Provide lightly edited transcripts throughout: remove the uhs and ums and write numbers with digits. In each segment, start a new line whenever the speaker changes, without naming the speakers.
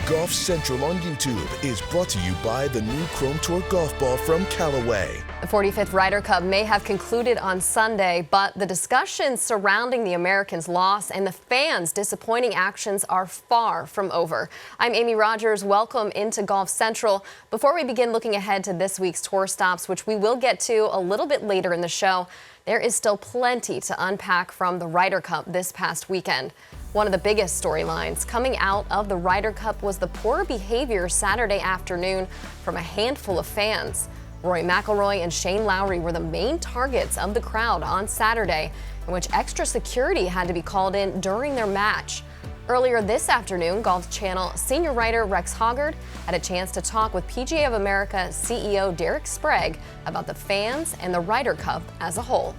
Golf Central on YouTube is brought to you by the new Chrome Tour golf ball from Callaway.
The 45th Ryder Cup may have concluded on Sunday, but the discussions surrounding the Americans' loss and the fans' disappointing actions are far from over. I'm Amy Rogers. Welcome into Golf Central. Before we begin looking ahead to this week's tour stops, which we will get to a little bit later in the show, there is still plenty to unpack from the Ryder Cup this past weekend. One of the biggest storylines coming out of the Ryder Cup was the poor behavior Saturday afternoon from a handful of fans. Rory McIlroy and Shane Lowry were the main targets of the crowd on Saturday, in which extra security had to be called in during their match. Earlier this afternoon, Golf Channel senior writer Rex Hoggard had a chance to talk with PGA of America CEO Derek Sprague about the fans and the Ryder Cup as a whole.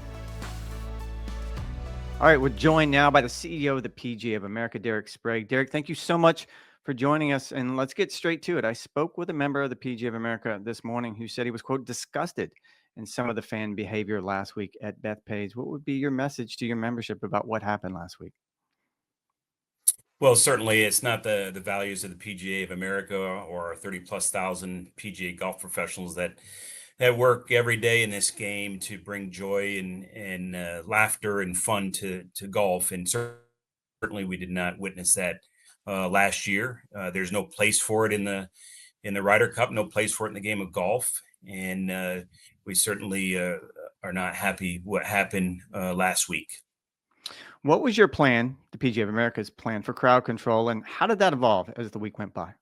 All right, we're joined now by the CEO of the PGA of America, Derek Sprague. Derek, thank you so much for joining us, and let's get straight to it. I spoke with a member of the PGA of America this morning who said he was, quote, disgusted in some of the fan behavior last week at Bethpage. What would be your message to your membership about what happened last week?
Well, certainly it's not the values of the PGA of America or 30+ thousand PGA golf professionals that work every day in this game to bring joy and laughter and fun to golf. And certainly we did not witness that last year. There's no place for it in the Ryder Cup, no place for it in the game of golf. And we certainly are not happy what happened last week.
What was your plan, the PGA of America's plan for crowd control, and how did that evolve as the week went by?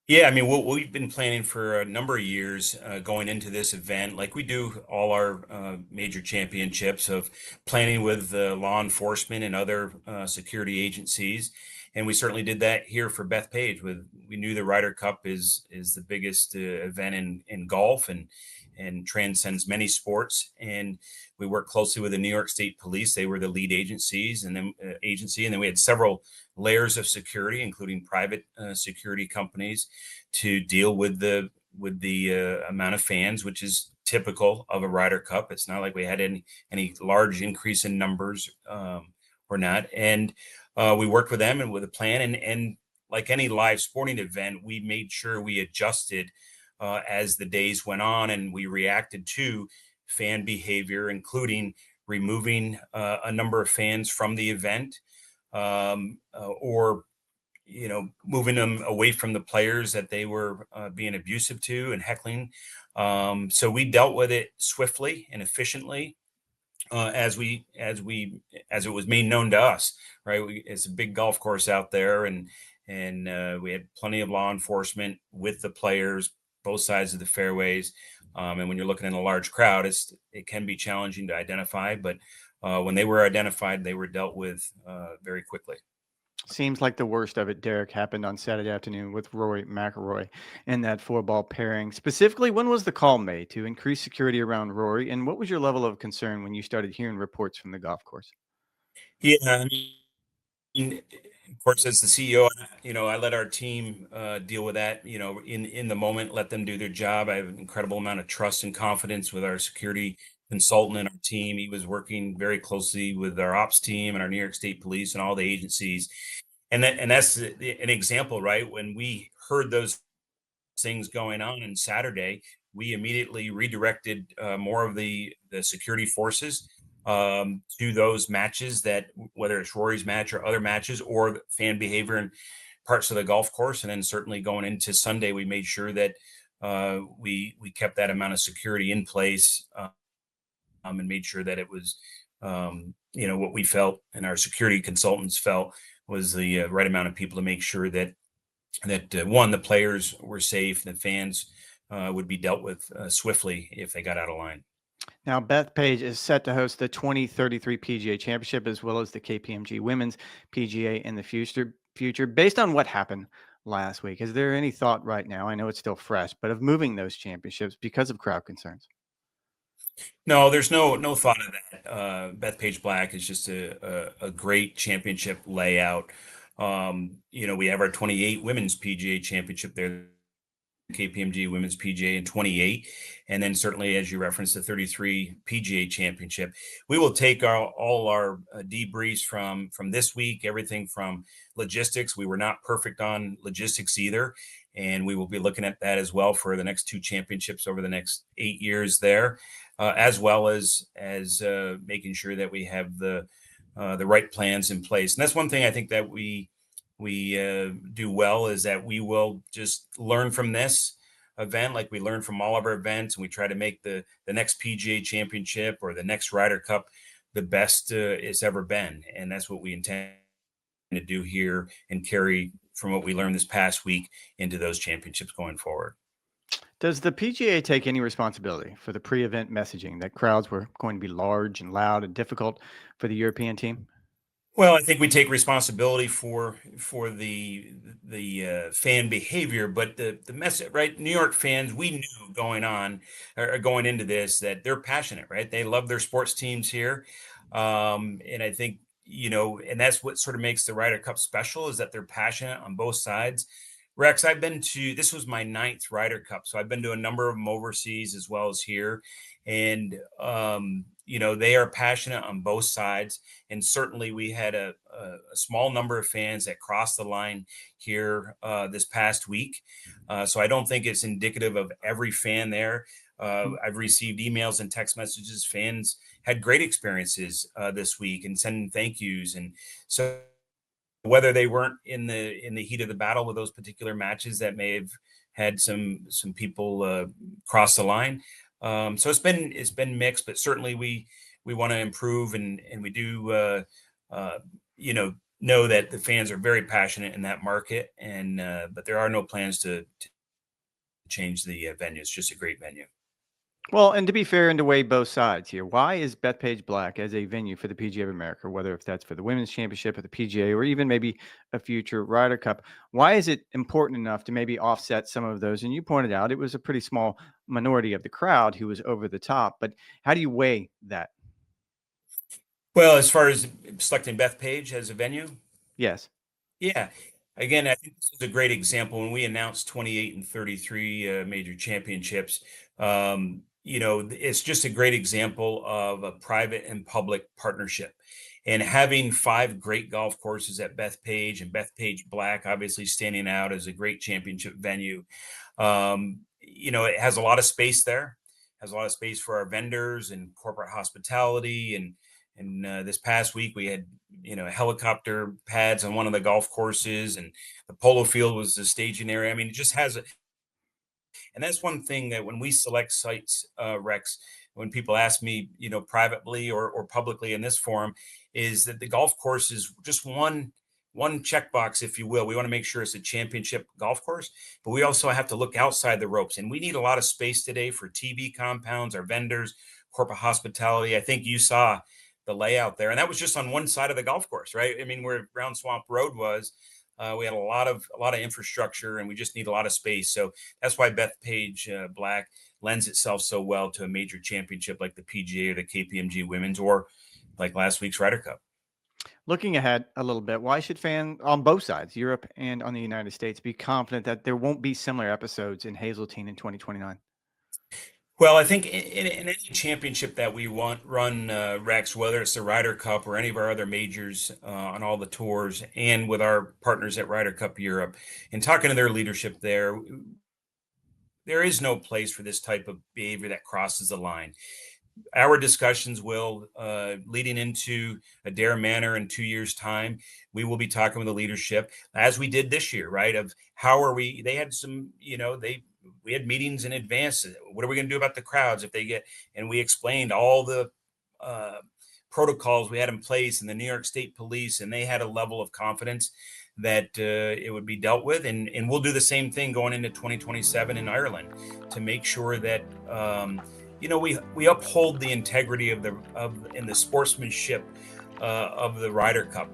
Yeah, I mean, we've been planning for a number of years going into this event, like we do all our major championships, of planning with law enforcement and other security agencies. And we certainly did that here for Bethpage. We knew the Ryder Cup is the biggest event in golf and transcends many sports. And we worked closely with the New York State Police. They were the lead agencies, and then we had several layers of security, including private security companies, to deal with the amount of fans, which is typical of a Ryder Cup. It's not like we had any large increase in numbers or not. And we worked with them and with a plan. And like any live sporting event, we made sure we adjusted as the days went on, and we reacted to fan behavior, including removing a number of fans from the event, or moving them away from the players that they were being abusive to and heckling. So we dealt with it swiftly and efficiently as it was made known to us. Right, it's a big golf course out there, and we had plenty of law enforcement with the players, both sides of the fairways. And when you're looking in a large crowd, it can be challenging to identify, but when they were identified, they were dealt with very quickly.
Seems like the worst of it, Derek, happened on Saturday afternoon with Rory McIlroy in that 4-ball pairing. Specifically, when was the call made to increase security around Rory, and what was your level of concern when you started hearing reports from the golf course?
Yeah, I mean, of course, as the CEO, I let our team deal with that, in the moment, let them do their job. I have an incredible amount of trust and confidence with our security consultant and our team. He was working very closely with our ops team and our New York State Police and all the agencies. And that's an example, right? When we heard those things going on Saturday, we immediately redirected more of the security forces to those matches, that whether it's Rory's match or other matches or fan behavior in parts of the golf course. And then certainly going into Sunday, we made sure that we kept that amount of security in place, and made sure that it was what we felt and our security consultants felt was the right amount of people to make sure that one, the players were safe, the fans would be dealt with swiftly if they got out of line.
Now, Bethpage is set to host the 2033 PGA Championship as well as the KPMG Women's PGA in the future. Based on what happened last week, is there any thought right now, I know it's still fresh, but of moving those championships because of crowd concerns?
No, there's no thought of that. Bethpage Black is just a great championship layout. We have our 28 Women's PGA Championship there KPMG Women's PGA in 28, and then certainly, as you referenced, the 33 PGA Championship. We will take all our debriefs from this week, everything from logistics. We were not perfect on logistics either, and we will be looking at that as well for the next 2 championships over the next 8 years there, as well as making sure that we have the right plans in place. And that's one thing I think that we do well, is that we will just learn from this event like we learn from all of our events, and we try to make the next PGA Championship or the next Ryder Cup the best it's ever been. And that's what we intend to do here, and carry from what we learned this past week into those championships going forward.
Does the PGA take any responsibility for the pre-event messaging that crowds were going to be large and loud and difficult for the European team?
Well, I think we take responsibility for the fan behavior, but the message, right? New York fans, we knew going on or going into this that they're passionate, right? They love their sports teams here, and I think, and that's what sort of makes the Ryder Cup special, is that they're passionate on both sides. Rex, this was my 9th Ryder Cup, so I've been to a number of them overseas as well as here, and they are passionate on both sides. And certainly we had a small number of fans that crossed the line here this past week. So I don't think it's indicative of every fan there. I've received emails and text messages. Fans had great experiences this week and sending thank yous. And so whether they weren't in the heat of the battle with those particular matches that may have had some people cross the line. So it's been mixed, but certainly we want to improve, and we do know that the fans are very passionate in that market, and but there are no plans to change the venue. It's just a great venue.
Well, and to be fair and to weigh both sides here, why is Bethpage Black as a venue for the PGA of America, whether if that's for the Women's Championship or the PGA or even maybe a future Ryder Cup, why is it important enough to maybe offset some of those? And you pointed out it was a pretty small minority of the crowd who was over the top, but how do you weigh that?
Well, as far as selecting Bethpage as a venue,
Yes.
yeah. Again, I think this is a great example. When we announced 28 and 33 major championships, it's just a great example of a private and public partnership. And having 5 great golf courses at Bethpage, and Bethpage Black obviously standing out as a great championship venue. It has a lot of space there, has a lot of space for our vendors and corporate hospitality. And this past week we had, helicopter pads on one of the golf courses, and the polo field was the staging area. I mean, it just has and that's one thing that when we select sites, Rex, when people ask me, privately or publicly in this forum, is that the golf course is just one checkbox, if you will. We want to make sure it's a championship golf course, but we also have to look outside the ropes. And we need a lot of space today for TV compounds, our vendors, corporate hospitality. I think you saw the layout there, and that was just on one side of the golf course, right? I mean, where Brown Swamp Road was, we had a lot of infrastructure, and we just need a lot of space. So that's why Bethpage Black lends itself so well to a major championship like the PGA or the KPMG Women's, or like last week's Ryder Cup.
Looking ahead a little bit, why should fans on both sides, Europe and on the United States, be confident that there won't be similar episodes in Hazeltine in 2029?
Well, I think in any championship that we run, Rex, whether it's the Ryder Cup or any of our other majors on all the tours, and with our partners at Ryder Cup Europe, and talking to their leadership there is no place for this type of behavior that crosses the line. Our discussions will, leading into Adair Manor in 2 years' time, we will be talking with the leadership, as we did this year, right? Of how are we? They had some, we had meetings in advance. What are we going to do about the crowds if they get? And we explained all the protocols we had in place, and the New York State Police, and they had a level of confidence that it would be dealt with. And we'll do the same thing going into 2027 in Ireland to make sure that we uphold the integrity and the sportsmanship of the Ryder Cup.